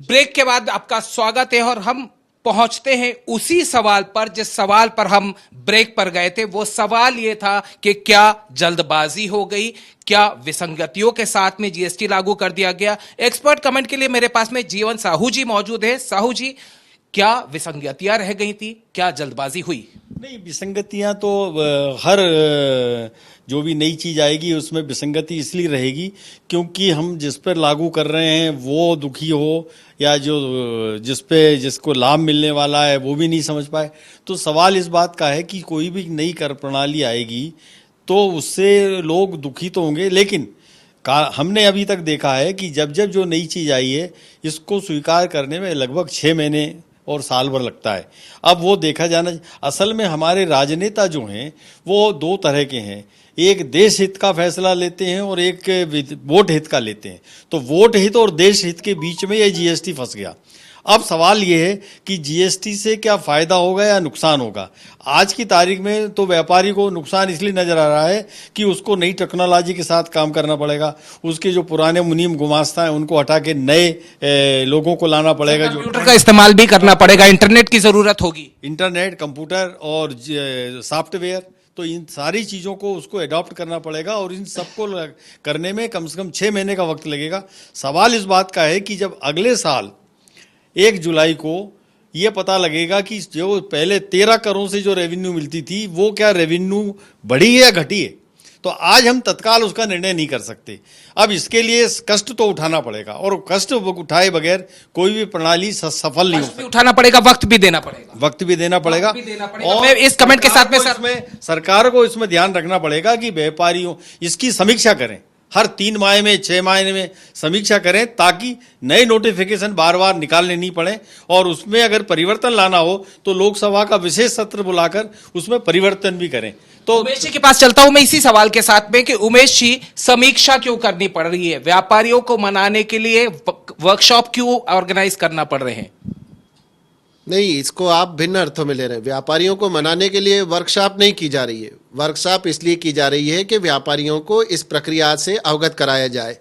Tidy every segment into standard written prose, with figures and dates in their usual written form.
Break के बाद आपका स्वागत है और हम पहुंचते हैं उसी सवाल पर जिस सवाल पर हम ब्रेक पर गए थे। वो सवाल ये था कि क्या जल्दबाजी हो गई, क्या विसंगतियों के साथ में जीएसटी लागू कर दिया गया। एक्सपर्ट कमेंट के लिए मेरे पास में जीवन साहू जी मौजूद है। साहू जी, क्या विसंगतियां रह गई थी, क्या जल्दबाजी हुई? नहीं, विसंगतियां तो हर जो भी नई चीज आएगी उसमें विसंगति इसलिए रहेगी क्योंकि हम जिस पर लागू कर रहे हैं वो दुखी हो या जो जिसको लाभ मिलने वाला है वो भी नहीं समझ पाए। तो सवाल इस बात का है कि कोई भी नई कर प्रणाली आएगी तो उससे लोग दुखी तो होंगे, लेकिन हमने अभी तक देखा है कि जब जब जो नई चीज आई है इसको स्वीकार करने में लगभग 6 महीने और साल भर लगता है। अब वो देखा जाना, असल में हमारे राजनेता जो हैं वो दो तरह के हैं, एक देश हित का फैसला लेते हैं और एक वोट हित का लेते हैं। तो वोट हित और देश हित के बीच में ये जीएसटी फंस गया। अब सवाल ये है कि जीएसटी से क्या फायदा होगा या नुकसान होगा। आज की तारीख में तो व्यापारी को नुकसान इसलिए नजर आ रहा है कि उसको नई टेक्नोलॉजी के साथ काम करना पड़ेगा, उसके जो पुराने मुनीम गुमास्ता हैं उनको हटा के नए लोगों को लाना पड़ेगा, जो कंप्यूटर का इस्तेमाल भी करना पड़ेगा, इंटरनेट की जरूरत होगी, इंटरनेट, कंप्यूटर और सॉफ्टवेयर। तो इन सारी चीज़ों को उसको अडॉप्ट करना पड़ेगा और इन सबको करने में कम से कम 6 महीने का वक्त लगेगा। सवाल इस बात का है कि जब अगले साल 1 जुलाई को ये पता लगेगा कि जो पहले 13 करोड़ से जो रेवेन्यू मिलती थी वो क्या रेवेन्यू बढ़ी है या घटी है, तो आज हम तत्काल उसका निर्णय नहीं कर सकते। अब इसके लिए कष्ट तो उठाना पड़ेगा और कष्ट उठाए बगैर कोई भी प्रणाली सफल नहीं हो सकती। उठाना पड़ेगा, वक्त भी देना पड़ेगा, और इस कमेंट के साथ में सरकार को इसमें ध्यान रखना पड़ेगा कि व्यापारियों इसकी समीक्षा करें, हर 3 माह में 6 माह में समीक्षा करें ताकि नए नोटिफिकेशन बार बार निकालने नहीं पड़े और उसमें अगर परिवर्तन लाना हो तो लोकसभा का विशेष सत्र बुलाकर उसमें परिवर्तन भी करें। तो उमेश जी के पास चलता हूं मैं इसी सवाल के साथ में कि उमेश जी, समीक्षा क्यों करनी पड़ रही है? व्यापारियों को मनाने के लिए वर्कशॉप क्यों ऑर्गेनाइज करना पड़ रहे हैं? नहीं, इसको आप भिन्न अर्थों में ले रहे हैं। व्यापारियों को मनाने के लिए वर्कशॉप नहीं की जा रही है। वर्कशॉप इसलिए की जा रही है कि व्यापारियों को इस प्रक्रिया से अवगत कराया जाए।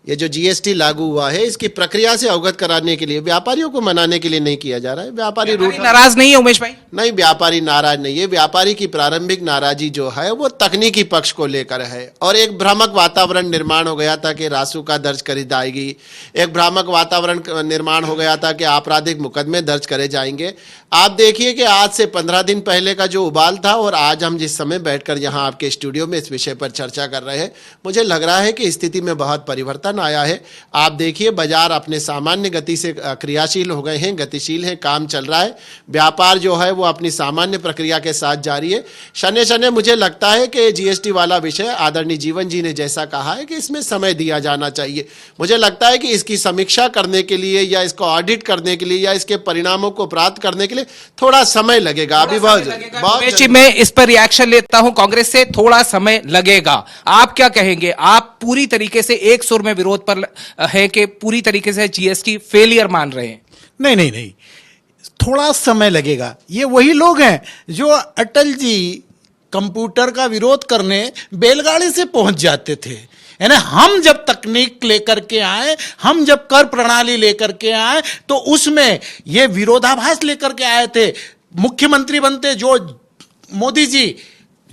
ये जो जीएसटी लागू हुआ है इसकी प्रक्रिया से अवगत कराने के लिए, व्यापारियों को मनाने के लिए नहीं किया जा रहा है। व्यापारी नाराज नहीं है उमेश भाई? नहीं, व्यापारी नाराज नहीं है। व्यापारी की प्रारंभिक नाराजी जो है वो तकनीकी पक्ष को लेकर है और एक भ्रामक वातावरण निर्माण हो गया था कि रासू का दर्ज करी जाएगी, एक भ्रामक वातावरण निर्माण हो गया था कि आपराधिक मुकदमे दर्ज करे जाएंगे। आप देखिए कि आज से 15 दिन पहले का जो उबाल था और आज हम जिस समय बैठकर यहाँ आपके स्टूडियो में इस विषय पर चर्चा कर रहे हैं, मुझे लग रहा है कि स्थिति में बहुत परिवर्तन आया है। आप देखिए बाजार अपने सामान्य गति से क्रियाशील हो गए हैं, गतिशील हैं, काम चल रहा है। व्यापार जो है वो अपनी सामान्य प्रक्रिया के साथ जारी है। शने शने मुझे लगता है कि जीएसटी वाला विषय आदरणीय जीवन जी ने जैसा कहा है कि इसमें समय दिया जाना चाहिए। मुझे लगता है कि इसकी समीक्षा करने के लिए या इसको ऑडिट करने के लिए या इसके परिणामों को प्राप्त करने के लिए थोड़ा समय लगेगा। अभी बहुत मैं इस पर रिएक्शन लेता हूं कांग्रेस से, थोड़ा समय लगेगा। आप क्या कहेंगे? आप पूरी तरीके से एक सुर में विरोध पर है कि पूरी तरीके से जीएसटी फेलियर मान रहे हैं? नहीं, थोड़ा समय लगेगा। ये वही लोग हैं जो अटल जी कंप्यूटर का विरोध करने बैलगाड़ी से पहुंच जाते थे। यानी हम जब तकनीक लेकर के आए, हम जब कर प्रणाली लेकर के आए तो उसमें ये विरोधाभास लेकर के आए थे। मुख्यमंत्री बनते जो मोदी जी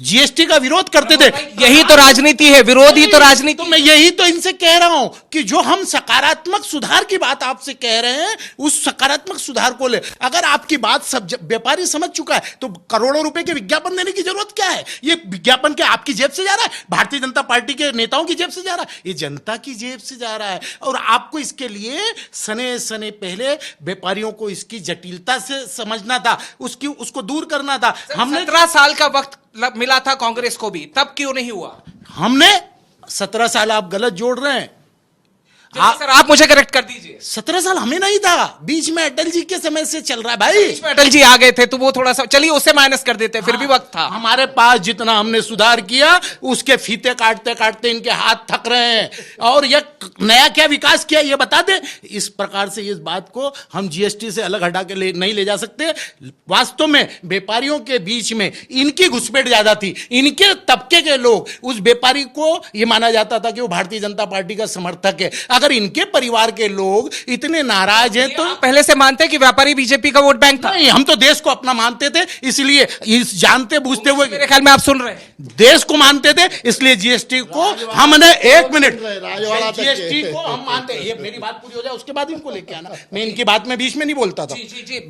जीएसटी का विरोध करते थे। यही तो राजनीति है, विरोध ही तो राजनीति। तो मैं यही तो इनसे कह रहा हूं कि जो हम सकारात्मक सुधार की बात आपसे कह रहे हैं उस सकारात्मक सुधार को ले, अगर आपकी बात सब व्यापारी समझ चुका है तो करोड़ों रुपए के विज्ञापन देने की जरूरत क्या है? ये विज्ञापन क्या आपकी जेब से जा रहा है? भारतीय जनता पार्टी के नेताओं की जेब से जा रहा है? ये जनता की जेब से जा रहा है। और आपको इसके लिए सने सने पहले व्यापारियों को इसकी जटिलता से समझना था, उसको दूर करना था। हमने 17 साल का वक्त मिला था कांग्रेस को भी, तब क्यों नहीं हुआ? हमने 17 साल, आप गलत जोड़ रहे हैं। सर आप मुझे करेक्ट कर दीजिए। 17 साल हमें नहीं था, बीच में अटल जी के समय से चल रहा है भाई। बीच में अटल जी आ गए थे तो वो थोड़ा सा चलिए उससे माइनस कर देते, फिर भी वक्त था। हमारे पास जितना हमने सुधार किया उसके फीते काटते काटते इनके हाथ थक रहे हैं। और ये नया क्या विकास किया ये बता दे। इस प्रकार से इस बात को हम जीएसटी से अलग हटा के नहीं ले जा सकते। वास्तव में व्यापारियों के बीच में इनकी घुसपैठ ज्यादा थी। इनके तबके के लोग, उस व्यापारी को यह माना जाता था कि वो भारतीय जनता पार्टी का समर्थक है। अगर इनके परिवार के लोग इतने नाराज हैं तो आप पहले से मानते हैं कि व्यापारी बीजेपी का वोट बैंक था? नहीं, हम तो देश को अपना मानते थे, इसलिए इस जानते बूझते हुए मेरे ख्याल में आप सुन रहे हैं। देश को मानते थे, इसलिए जीएसटी को हमने, एक मिनट, राजवाड़ा तक जीएसटी के। को हम मानते हैं। ये मेरी बात पूरी हो जाए उसके बाद इनको लेके आना, मैं इनकी बात में बीच में नहीं बोलता था। जी जी जी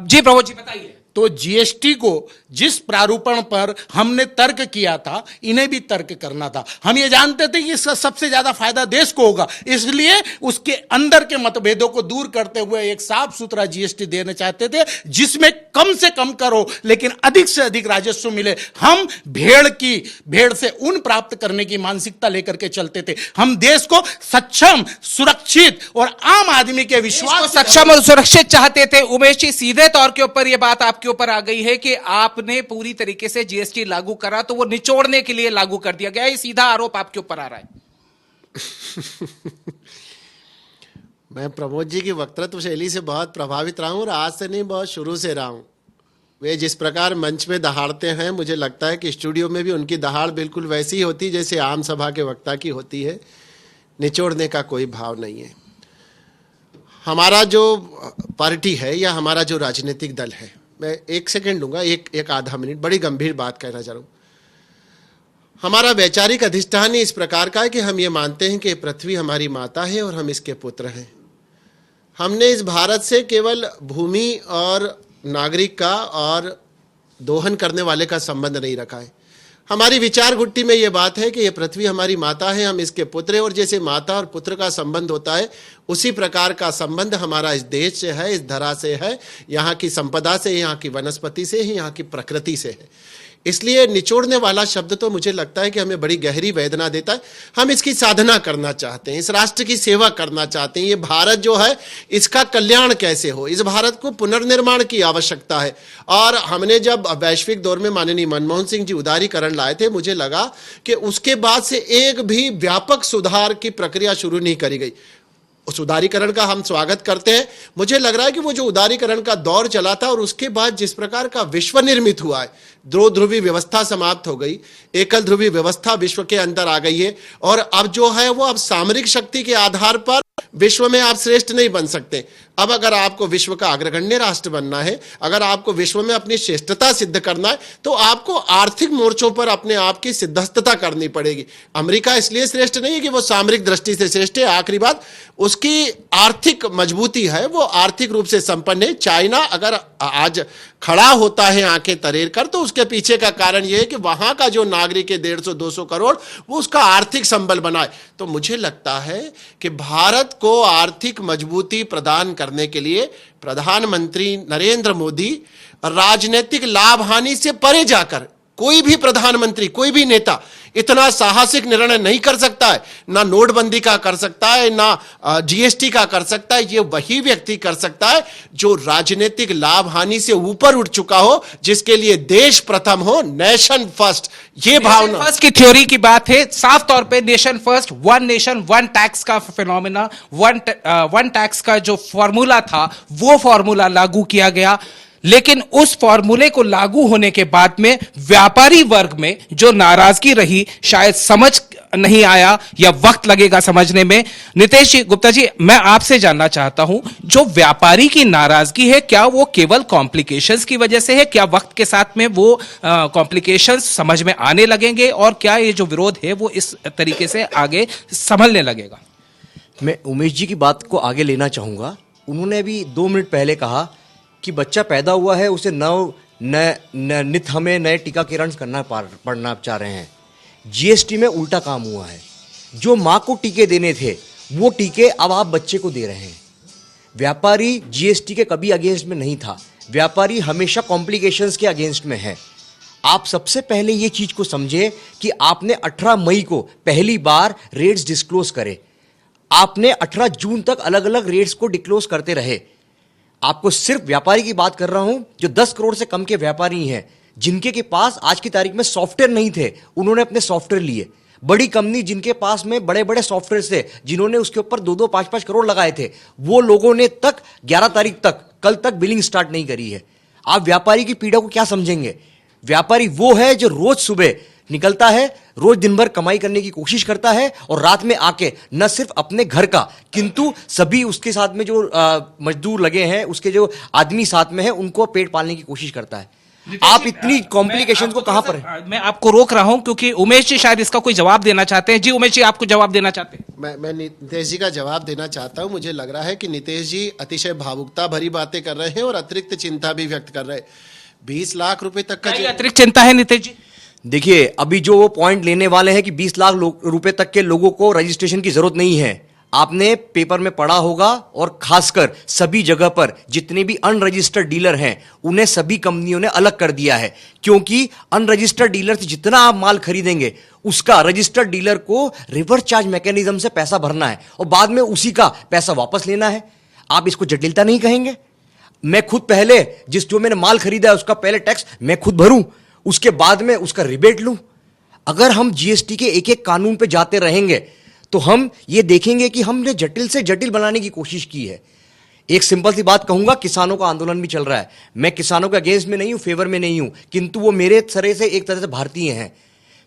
जी प्रमोद जी बताइए। तो जीएसटी को जिस प्रारूपण पर हमने तर्क किया था, इन्हें भी तर्क करना था। हम ये जानते थे कि इसका सबसे ज्यादा फायदा देश को होगा, इसलिए उसके अंदर के मतभेदों को दूर करते हुए एक साफ सुथरा जीएसटी देना चाहते थे, जिसमें कम से कम करो लेकिन अधिक से अधिक राजस्व मिले। हम भेड़ से ऊन प्राप्त करने की मानसिकता लेकर के चलते थे। हम देश को सक्षम, सुरक्षित और आम आदमी के विश्वास सक्षम और सुरक्षित चाहते थे। उमेश जी, सीधे तौर के ऊपर यह बात आपके ऊपर आ गई है कि आपने पूरी तरीके से जीएसटी लागू करा तो वो निचोड़ने के लिए लागू कर दिया गया। ये सीधा आरोप आपके ऊपर आ रहा है। मैं प्रमोद जी की वक्तृत्व शैली से बहुत प्रभावित रहा हूं और आज से नहीं, बहुत शुरू से रहा हूं। वे जिस प्रकार मंच में दहाड़ते हैं, मुझे लगता है कि स्टूडियो में भी उनकी दहाड़ बिल्कुल वैसी ही होती जैसे आम सभा के वक्ता की होती है। निचोड़ने का कोई भाव नहीं है। हमारा जो पार्टी है या हमारा जो राजनीतिक दल है, मैं एक सेकंड लूंगा, एक आधा मिनट, बड़ी गंभीर बात कहना चाह रहा हूं। हमारा वैचारिक अधिष्ठान ही इस प्रकार का है कि हम ये मानते हैं कि पृथ्वी हमारी माता है और हम इसके पुत्र हैं। हमने इस भारत से केवल भूमि और नागरिक का और दोहन करने वाले का संबंध नहीं रखा है। हमारी विचार गुट्टी में ये बात है कि ये पृथ्वी हमारी माता है, हम इसके पुत्र हैं, और जैसे माता और पुत्र का संबंध होता है उसी प्रकार का संबंध हमारा इस देश से है, इस धरा से है, यहाँ की संपदा से, यहाँ की वनस्पति से है, यहाँ की प्रकृति से है। इसलिए निचोड़ने वाला शब्द तो मुझे लगता है कि हमें बड़ी गहरी वेदना देता है। हम इसकी साधना करना चाहते हैं, इस राष्ट्र की सेवा करना चाहते हैं। ये भारत जो है, इसका कल्याण कैसे हो, इस भारत को पुनर्निर्माण की आवश्यकता है। और हमने जब वैश्विक दौर में माननीय मनमोहन सिंह जी उदारीकरण लाए थे, मुझे लगा कि उसके बाद से एक भी व्यापक सुधार की प्रक्रिया शुरू नहीं करी गई। उस उदारीकरण का हम स्वागत करते हैं। मुझे लग रहा है कि वो जो उदारीकरण का दौर चला था और उसके बाद जिस प्रकार का विश्व निर्मित हुआ है, दो ध्रुवी व्यवस्था समाप्त हो गई, एकल ध्रुवी व्यवस्था विश्व के अंदर आ गई है, और अब जो है वो अब सामरिक शक्ति के आधार पर विश्व में आप श्रेष्ठ नहीं बन सकते। अब अगर आपको विश्व का अग्रगण्य राष्ट्र बनना है, अगर आपको विश्व में अपनी श्रेष्ठता सिद्ध करना है, तो आपको आर्थिक मोर्चों पर अपने आप की सिद्धस्तता करनी पड़ेगी। अमेरिका इसलिए श्रेष्ठ नहीं है कि वो सामरिक दृष्टि से श्रेष्ठ है, आखिरी बात उसकी आर्थिक मजबूती है, वो आर्थिक रूप से संपन्न है। चाइना अगर आज खड़ा होता है आंखें तरेर कर, तो उसके पीछे का कारण यह है कि वहां का जो नागरिक है 150-200 करोड़, वो उसका आर्थिक संबल बनाए। तो मुझे लगता है कि भारत को आर्थिक मजबूती प्रदान करने के लिए प्रधानमंत्री नरेंद्र मोदी राजनीतिक लाभ हानि से परे जाकर, कोई भी प्रधानमंत्री, कोई भी नेता इतना साहसिक निर्णय नहीं कर सकता है। ना नोटबंदी का कर सकता है, ना जीएसटी का कर सकता है। ये वही व्यक्ति कर सकता है जो राजनीतिक लाभ हानि से ऊपर उठ चुका हो, जिसके लिए देश प्रथम हो, नेशन फर्स्ट, ये भावना। फर्स्ट की थ्योरी की बात है, साफ तौर पे nation first, one nation one tax का फिनोमेना, वन टैक्स का जो फॉर्मूला था वो फॉर्मूला लागू किया गया। लेकिन उस फॉर्मूले को लागू होने के बाद में व्यापारी वर्ग में जो नाराजगी रही, शायद समझ नहीं आया या वक्त लगेगा समझने में। नितेश जी, गुप्ता जी, मैं आपसे जानना चाहता हूं, जो व्यापारी की नाराजगी है, क्या वो केवल कॉम्प्लिकेशंस की वजह से है? क्या वक्त के साथ में वो कॉम्प्लिकेशंस समझ में आने लगेंगे और क्या ये जो विरोध है वो इस तरीके से आगे संभलने लगेगा? मैं उमेश जी की बात को आगे लेना चाहूँगा। उन्होंने अभी 2 मिनट पहले कहा कि बच्चा पैदा हुआ है, उसे नित हमें नए टीका किरण करना पड़ना चाह रहे हैं। जीएसटी में उल्टा काम हुआ है। जो माँ को टीके देने थे वो टीके अब आप बच्चे को दे रहे हैं। व्यापारी जीएसटी के कभी अगेंस्ट में नहीं था, व्यापारी हमेशा कॉम्प्लिकेशंस के अगेंस्ट में है। आप सबसे पहले ये चीज़ को समझे कि आपने 18 मई को पहली बार रेट्स डिस्क्लोज करे, आपने 18 जून तक अलग अलग रेट्स को डिस्क्लोज करते रहे। आपको सिर्फ व्यापारी की बात कर रहा हूं, जो 10 करोड़ से कम के व्यापारी हैं, जिनके के पास आज की तारीख में सॉफ्टवेयर नहीं थे, उन्होंने अपने सॉफ्टवेयर लिए। बड़ी कंपनी जिनके पास में बड़े बड़े सॉफ्टवेयर थे, जिन्होंने उसके ऊपर 2-2, 5-5 करोड़ लगाए थे, वो लोगों ने तक 11 तारीख तक, कल तक बिलिंग स्टार्ट नहीं करी है। आप व्यापारी की पीड़ा को क्या समझेंगे? व्यापारी वो है जो रोज सुबह निकलता है, रोज दिन भर कमाई करने की कोशिश करता है और रात में आके न सिर्फ अपने घर का किंतु सभी उसके साथ में जो मजदूर लगे हैं, उसके जो आदमी साथ में है, उनको पेट पालने की कोशिश करता है। आप इतनी कॉम्प्लिकेशन को कहां पर है? मैं आपको रोक रहा हूं क्योंकि उमेश जी शायद इसका कोई जवाब देना चाहते हैं। जी उमेश जी, आपको जवाब देना चाहते हैं? मैं नितेश जी का जवाब देना चाहता हूं। मुझे लग रहा है कि नितेश जी अतिशय भावुकता भरी बातें कर रहे हैं और अतिरिक्त चिंता भी व्यक्त कर रहे हैं। 20 लाख रुपए तक का क्या ये अतिरिक्त चिंता है नितेश जी? देखिए, अभी जो वो पॉइंट लेने वाले हैं कि 20 लाख रुपए तक के लोगों को रजिस्ट्रेशन की जरूरत नहीं है, आपने पेपर में पढ़ा होगा और खासकर सभी जगह पर जितने भी अनरजिस्टर्ड डीलर हैं उन्हें सभी कंपनियों ने अलग कर दिया है, क्योंकि अनरजिस्टर्ड डीलर से जितना आप माल खरीदेंगे उसका रजिस्टर्ड डीलर को रिवर्स चार्ज मैकेनिज्म से पैसा भरना है और बाद में उसी का पैसा वापस लेना है। आप इसको जटिलता नहीं कहेंगे? मैं खुद पहले जो मैंने माल खरीदा है उसका पहले टैक्स मैं खुद भरूं, उसके बाद में उसका रिबेट लूं। अगर हम जीएसटी के एक एक कानून पे जाते रहेंगे तो हम ये देखेंगे कि हमने जटिल से जटिल बनाने की कोशिश की है। एक सिंपल सी बात कहूंगा, किसानों का आंदोलन भी चल रहा है। मैं किसानों के अगेंस्ट में नहीं हूं, फेवर में नहीं हूं, किंतु वो मेरे तरह से एक तरह से भारतीय हैं।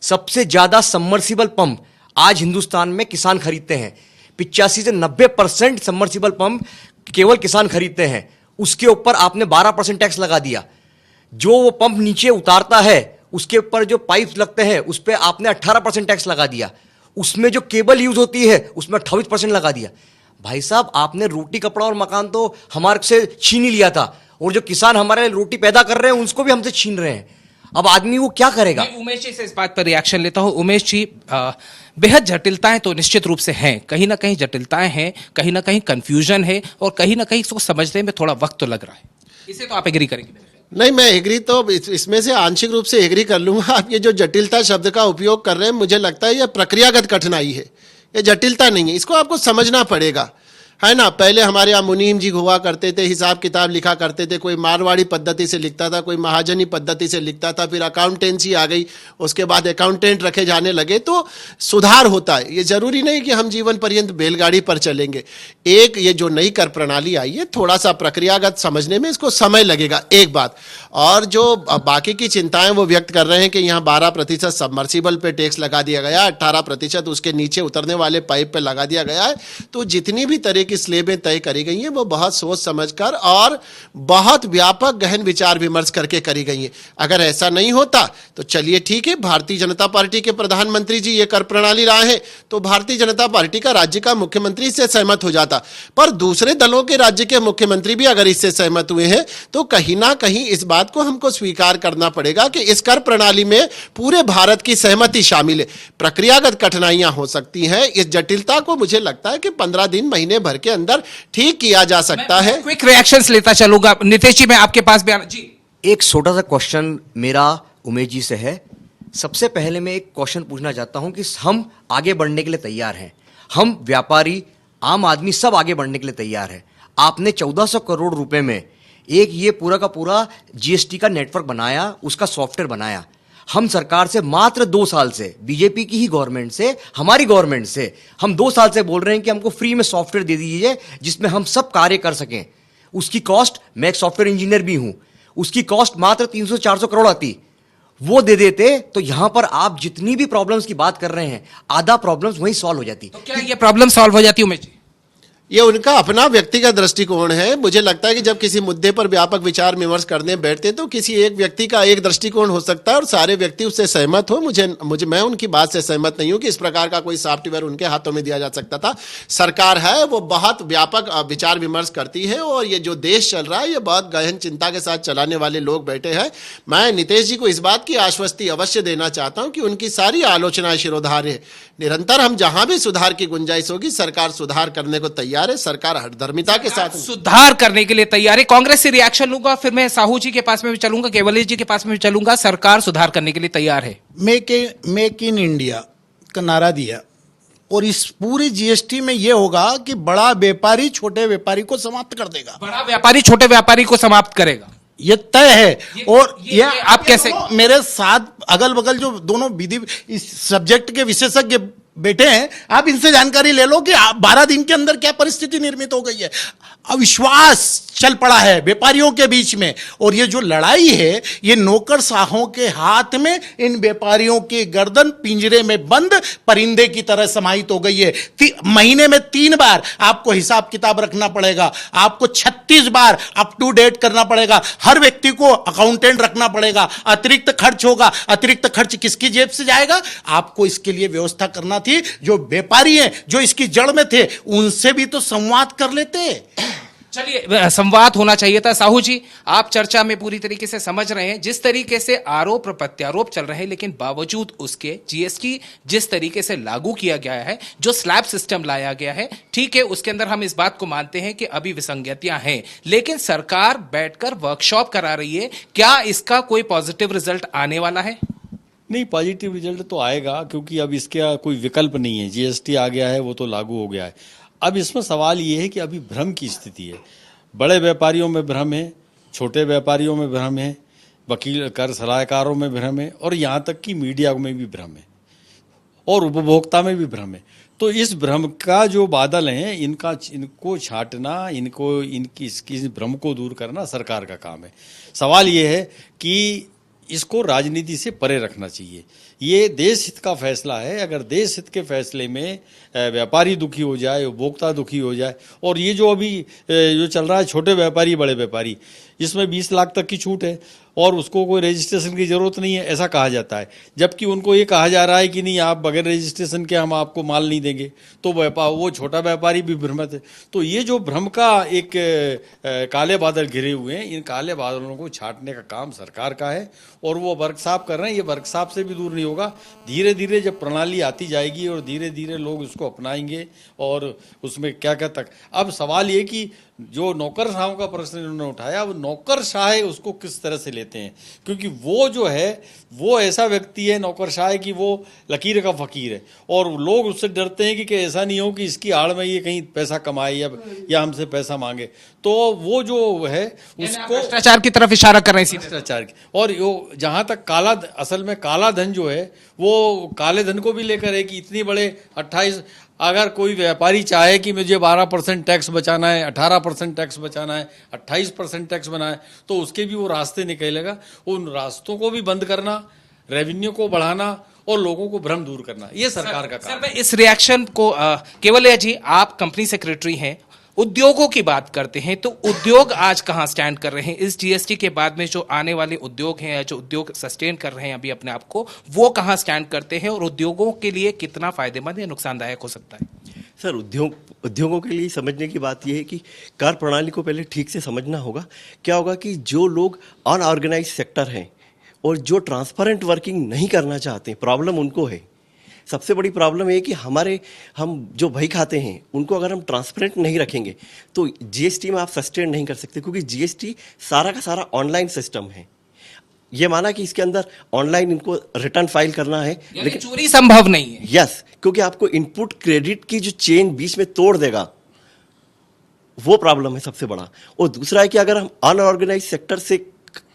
सबसे ज्यादा सबमर्सिबल पंप आज हिंदुस्तान में किसान खरीदते हैं। 85 से 90% सबमर्सिबल पंप केवल किसान खरीदते हैं। उसके ऊपर आपने 12% टैक्स लगा दिया। जो वो पंप नीचे उतारता है उसके ऊपर जो पाइप लगते हैं उस पर आपने 18% टैक्स लगा दिया। उसमें जो केबल यूज होती है उसमें 28% लगा दिया। भाई साहब, आपने रोटी कपड़ा और मकान तो हमारे से छीन ही लिया था, और जो किसान हमारे रोटी पैदा कर रहे हैं उसको भी हमसे छीन रहे हैं। अब आदमी वो क्या करेगा? मैं उमेश जी से इस बात पर रिएक्शन लेता हूं। उमेश जी, बेहद जटिलताएं तो निश्चित रूप से हैं, कहीं ना कहीं जटिलताएं हैं, कहीं ना कहीं कंफ्यूजन है और कहीं ना कहीं इसको समझने में थोड़ा वक्त तो लग रहा है। इसे तो आप एग्री करेंगे? नहीं, मैं एग्री तो इसमें से आंशिक रूप से एग्री कर लूंगा। आप ये जो जटिलता शब्द का उपयोग कर रहे हैं, मुझे लगता है ये प्रक्रियागत कठिनाई है, ये जटिलता नहीं है। इसको आपको समझना पड़ेगा, है ना। पहले हमारे यहाँ मुनीम जी हुआ करते थे, हिसाब किताब लिखा करते थे। कोई मारवाड़ी पद्धति से लिखता था, कोई महाजनी पद्धति से लिखता था, फिर अकाउंटेंसी आ गई, उसके बाद अकाउंटेंट रखे जाने लगे, तो सुधार होता है। ये जरूरी नहीं कि हम जीवन पर्यंत बैलगाड़ी पर चलेंगे। एक ये जो नई कर प्रणाली आई है, थोड़ा सा प्रक्रियागत समझने में इसको समय लगेगा, एक बात। और जो बाकी की चिंताएं वो व्यक्त कर रहे हैं कि यहाँ 12% सबमर्सिबल पे टैक्स लगा दिया गया, 18% उसके नीचे उतरने वाले पाइप पे लगा दिया गया है। तो जितनी भी तरह की स्लेबें तय करी गई हैं वो बहुत सोच समझकर और बहुत व्यापक गहन विचार विमर्श करके करी गई हैं। अगर ऐसा नहीं होता तो चलिए ठीक है, भारतीय जनता पार्टी के प्रधानमंत्री जी ये कर प्रणाली लाए हैं तो भारतीय जनता पार्टी का राज्य का मुख्यमंत्री इससे सहमत हो जाता। पर दूसरे दलों के राज्य के मुख्यमंत्री भी अगर इससे सहमत हुए हैं तो कहीं ना कहीं इस बात को हमको स्वीकार करना पड़ेगा कि इस कर प्रणाली में पूरे भारत की सहमति शामिल है। प्रक्रियागत कठिनाइयां हो सकती हैं। इस जटिलता को मुझे लगता है कि 15 दिन महीने भर के अंदर ठीक किया जा सकता है। क्विक रिएक्शंस लेता चलूंगा। नितेश जी, मैं आपके पास भी जी। एक छोटा सा क्वेश्चन मेरा उमेश जी से है। सबसे पहले मैं एक क्वेश्चन पूछना चाहता हूं कि हम आगे बढ़ने के लिए तैयार हैं, हम व्यापारी आम आदमी सब आगे बढ़ने के लिए तैयार है। आपने 1400 करोड़ रुपए में एक ये पूरा का पूरा जीएसटी का नेटवर्क बनाया, उसका सॉफ्टवेयर बनाया। हम सरकार से मात्र 2 साल से, बीजेपी की ही गवर्नमेंट से, हमारी गवर्नमेंट से हम 2 साल से बोल रहे हैं कि हमको फ्री में सॉफ्टवेयर दे दीजिए जिसमें हम सब कार्य कर सकें। उसकी कॉस्ट, मैं एक सॉफ्टवेयर इंजीनियर भी हूं, उसकी कॉस्ट मात्र 300-400 करोड़ आती। वो दे देते तो यहां पर आप जितनी भी प्रॉब्लम्स की बात कर रहे हैं, आधा प्रॉब्लम्स वहीं सॉल्व हो जाती। तो क्या ये प्रॉब्लम सॉल्व हो जाती उमेश जी? ये उनका अपना व्यक्तिगत दृष्टिकोण है। मुझे लगता है कि जब किसी मुद्दे पर व्यापक विचार विमर्श करने बैठते तो किसी एक व्यक्ति का एक दृष्टिकोण हो सकता है और सारे व्यक्ति उससे सहमत हो। मुझे मैं उनकी बात से सहमत नहीं हूं कि इस प्रकार का कोई सॉफ्टवेयर उनके हाथों में दिया जा सकता था। सरकार है वो बहुत व्यापक विचार विमर्श करती है और ये जो देश चल रहा है ये बहुत गहन चिंता के साथ चलाने वाले लोग बैठे हैं। मैं नितेश जी को इस बात की आश्वस्ति अवश्य देना चाहता हूं कि उनकी सारी आलोचनाएं शिरोधार्य है। निरंतर हम जहां भी सुधार की गुंजाइश होगी सरकार सुधार करने को तैयार है। सरकार हरदर्मिता के साथ सुधार करने के लिए तैयार है। कांग्रेस से रिएक्शन लूंगा, फिर मैं साहू जी के पास में भी चलूंगा, केवलेश जी के पास में भी चलूंगा। सरकार सुधार करने के लिए तैयार है। मेक इन इंडिया का नारा दिया और इस पूरी जीएसटी में यह होगा कि बड़ा व्यापारी छोटे व्यापारी को समाप्त कर देगा, बड़ा व्यापारी छोटे व्यापारी को समाप्त करेगा, ये तय है। और ये आप कैसे, मेरे साथ अगल बगल जो दोनों विधि इस सब्जेक्ट के विशेषज्ञ बैठे हैं, आप इनसे जानकारी ले लो कि 12 दिन के अंदर क्या परिस्थिति निर्मित हो गई है। अविश्वास चल पड़ा है व्यापारियों के बीच में। और ये जो लड़ाई है ये नौकरशाहों के हाथ में इन व्यापारियों की गर्दन पिंजरे में बंद परिंदे की तरह समाहित हो गई है। महीने में 3 बार आपको हिसाब किताब रखना पड़ेगा, आपको 36 बार अप टू डेट करना पड़ेगा, हर व्यक्ति को अकाउंटेंट रखना पड़ेगा, अतिरिक्त खर्च होगा। अतिरिक्त खर्च किसकी जेब से जाएगा? आपको इसके लिए व्यवस्था करना थी। जो व्यापारी हैं, जो इसकी जड़ में थे, उनसे भी तो संवाद कर लेते। चलिए, संवाद होना चाहिए था। साहू जी, आप चर्चा में पूरी तरीके से समझ रहे हैं जिस तरीके से आरोप प्रत्यारोप चल रहे हैं, लेकिन बावजूद उसके जीएसटी जिस तरीके से लागू किया गया है, जो स्लैब सिस्टम लाया गया है, ठीक है, उसके अंदर हम इस बात को मानते हैं कि अभी विसंगतियां हैं, लेकिन सरकार बैठकर वर्कशॉप करा रही है। क्या इसका कोई पॉजिटिव रिजल्ट आने वाला है? नहीं, पॉजिटिव रिजल्ट तो आएगा, क्योंकि अब इसका कोई विकल्प नहीं है। जीएसटी आ गया है, वो तो लागू हो गया है। अब इसमें सवाल ये है कि अभी भ्रम की स्थिति है। बड़े व्यापारियों में भ्रम है, छोटे व्यापारियों में भ्रम है, वकील कर सलाहकारों में भ्रम है, और यहाँ तक कि मीडिया में भी भ्रम है, और उपभोक्ता में भी भ्रम है। तो इस भ्रम का जो बादल हैं, इनको छांटना, इस भ्रम को दूर करना सरकार का काम है। सवाल ये है कि इसको राजनीति से परे रखना चाहिए। ये देश हित का फैसला है। अगर देश हित के फैसले में व्यापारी दुखी हो जाए, उपभोक्ता दुखी हो जाए, और ये जो अभी जो चल रहा है छोटे व्यापारी बड़े व्यापारी, इसमें 20 लाख तक की छूट है और उसको कोई रजिस्ट्रेशन की जरूरत नहीं है, ऐसा कहा जाता है। जबकि उनको ये कहा जा रहा है कि नहीं, आप बगैर रजिस्ट्रेशन के हम आपको माल नहीं देंगे, तो वो छोटा व्यापारी भी भ्रमित है। तो ये जो भ्रम का एक काले बादल घिरे हुए हैं, इन काले बादलों को छांटने का काम सरकार का है, और वो वर्कशॉप कर रहे हैं। ये वर्कशॉप से भी दूर नहीं होगा। धीरे धीरे जब प्रणाली आती जाएगी और धीरे धीरे लोग उसको अपनाएंगे, और उसमें क्या क्या तक। अब सवाल ये कि जो नौकरशाहों का प्रश्न इन्होंने उठाया, वो नौकरशाह उसको किस तरह से लेते हैं, क्योंकि वो जो है वो ऐसा व्यक्ति है नौकरशाह कि वो लकीर का फकीर है, और लोग उससे डरते हैं कि ऐसा नहीं हो कि इसकी आड़ में ये कहीं पैसा कमाए या हमसे पैसा मांगे। तो वो जो है उसको भ्रष्टाचार की तरफ इशारा कर रहे हैं, भ्रष्टाचार की। और जहां तक असल में काला धन जो है, वो काले धन को भी लेकर है कि इतनी बड़े 28, अगर कोई व्यापारी चाहे कि मुझे 12% टैक्स बचाना है, 18% टैक्स बचाना है, 28% टैक्स बनाना है, तो उसके भी वो रास्ते निकलेगा। उन रास्तों को भी बंद करना, रेवेन्यू को बढ़ाना और लोगों को भ्रम दूर करना, ये सरकार का काम है। सर, मैं इस रिएक्शन को केवल जी, आप कंपनी सेक्रेटरी हैं, उद्योगों की बात करते हैं, तो उद्योग आज कहां स्टैंड कर रहे हैं? इस जीएसटी के बाद में जो आने वाले उद्योग हैं, जो उद्योग सस्टेन कर रहे हैं अभी अपने आप को, वो कहां स्टैंड करते हैं, और उद्योगों के लिए कितना फायदेमंद या नुकसानदायक हो सकता है? सर, उद्योगों के लिए समझने की बात यह है कि कर प्रणाली को पहले ठीक से समझना होगा। क्या होगा कि जो लोग अनऑर्गेनाइज सेक्टर हैं और जो ट्रांसपेरेंट वर्किंग नहीं करना चाहते, प्रॉब्लम उनको है। सबसे बड़ी प्रॉब्लम है कि हम जो भाई खाते हैं उनको अगर हम ट्रांसपेरेंट नहीं रखेंगे तो जीएसटी में आप सस्टेन नहीं कर सकते, क्योंकि जीएसटी सारा का सारा ऑनलाइन सिस्टम है। ये माना कि इसके अंदर ऑनलाइन इनको रिटर्न फाइल करना है, लेकिन चोरी संभव नहीं है। यस, क्योंकि आपको इनपुट क्रेडिट की जो चेन बीच में तोड़ देगा, वो प्रॉब्लम है सबसे बड़ा। और दूसरा है कि अगर हम अनऑर्गेनाइज सेक्टर से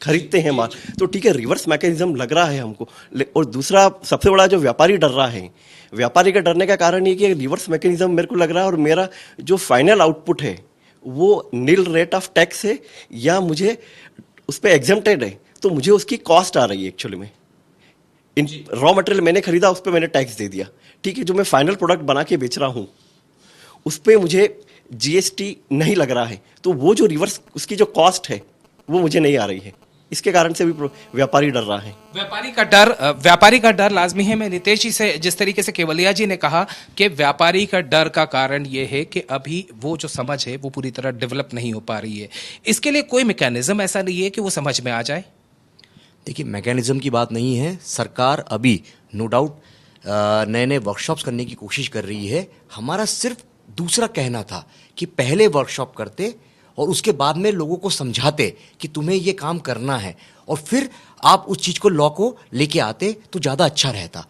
खरीदते हैं माल, तो ठीक है, रिवर्स मैकेनिज्म लग रहा है हमको। और दूसरा सबसे बड़ा जो व्यापारी डर रहा है, व्यापारी का डरने का कारण ये कि रिवर्स मैकेनिज्म मेरे को लग रहा है और मेरा जो फाइनल आउटपुट है वो नील रेट ऑफ टैक्स है या मुझे उस पर एग्जेम्प्टेड है, तो मुझे उसकी कॉस्ट आ रही है एक्चुअली में। इन रॉ मटेरियल मैंने खरीदा, उस पर मैंने टैक्स दे दिया, ठीक है। जो मैं फाइनल प्रोडक्ट बना के बेच रहा हूँ उस पर मुझे जीएसटी नहीं लग रहा है, तो वो जो रिवर्स उसकी जो कॉस्ट है वो मुझे नहीं आ रही है। इसके कारण से भी व्यापारी डर रहा है। व्यापारी का डर लाजमी है। मैं नितेश जी से, जिस तरीके से केवलिया जी ने कहा कि व्यापारी का डर का कारण यह है कि अभी वो जो समझ है वो पूरी तरह डेवलप नहीं हो पा रही है। इसके लिए कोई मैकेनिज्म ऐसा नहीं है कि वो समझ में आ जाए? देखिए, मैकेनिज्म की बात नहीं है। सरकार अभी नो डाउट नए नए वर्कशॉप्स करने की कोशिश कर रही है। हमारा सिर्फ दूसरा कहना था कि पहले वर्कशॉप करते और उसके बाद में लोगों को समझाते कि तुम्हें ये काम करना है, और फिर आप उस चीज़ को, लॉ को लेके आते तो ज़्यादा अच्छा रहता।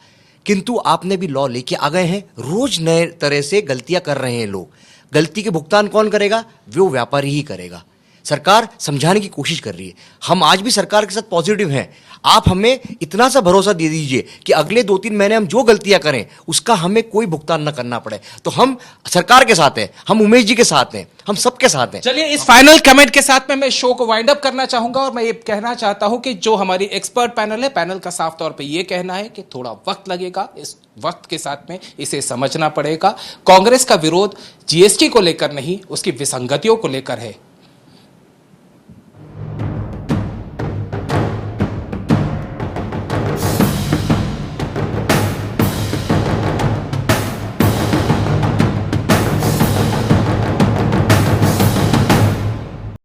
किंतु आपने भी लॉ लेके आ गए हैं, रोज नए तरह से गलतियां कर रहे हैं लोग। गलती के भुगतान कौन करेगा? वो व्यापारी ही करेगा। सरकार समझाने की कोशिश कर रही है। हम आज भी सरकार के साथ पॉजिटिव हैं। आप हमें इतना सा भरोसा दे दीजिए कि अगले 2-3 महीने हम जो गलतियां करें उसका हमें कोई भुगतान न करना पड़े। तो हम सरकार के साथ हैं, हम उमेश जी के साथ हैं, हम सबके साथ हैं। चलिए, इस फाइनल कमेंट के साथ में मैं शो को वाइंड अप करना चाहूंगा और मैं ये कहना चाहता हूं कि जो हमारी एक्सपर्ट पैनल है, पैनल का साफ तौर पे ये कहना है कि थोड़ा वक्त लगेगा, इस वक्त के साथ में इसे समझना पड़ेगा। कांग्रेस का विरोध जीएसटी को लेकर नहीं, उसकी विसंगतियों को लेकर है।